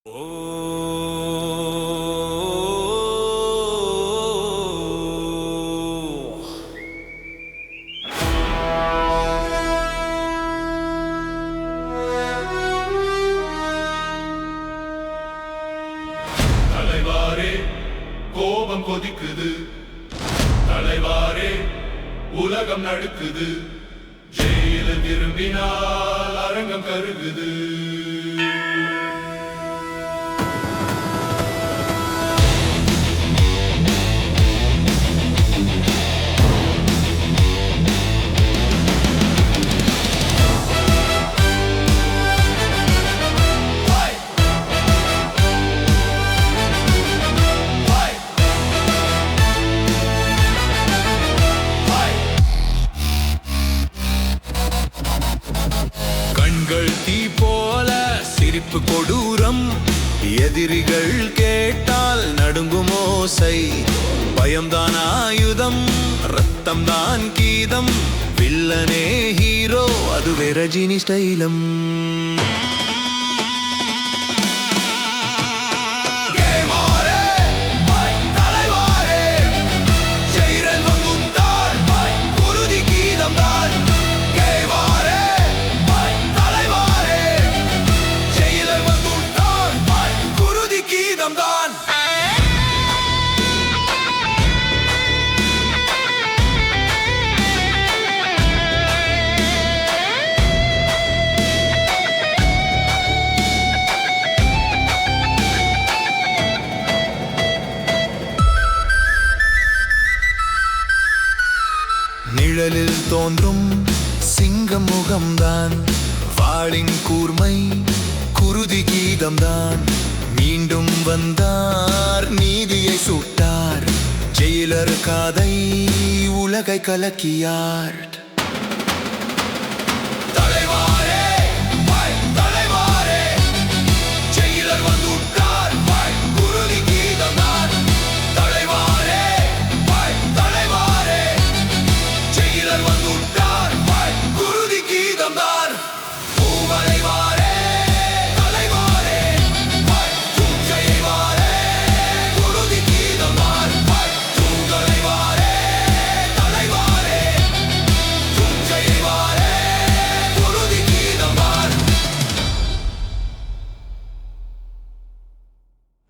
தலைவாரே கோபம் கொதிக்குது, தலைவாரே உலகம் நடுக்குது, ஜெயில விரும்பினால் அரங்கம் கருகுது. கண்கள் தீ போல சிரிப்பு கொடூரம், எதிரிகள் கேட்டால் நடுங்கும் ஓசை. பயம்தான் ஆயுதம், ரத்தம் தான் கீதம், வில்லனே ஹீரோ, அதுவே ரஜினி ஸ்டைலம். நிழலில் தோன்றும் சிங்க முகம்தான், வாளின் கூர்மை குருதி கீதம்தான். மீண்டும் வந்தார், நீதியை சுட்டார், ஜெயிலர் காதை உலகை கலக்கியார்.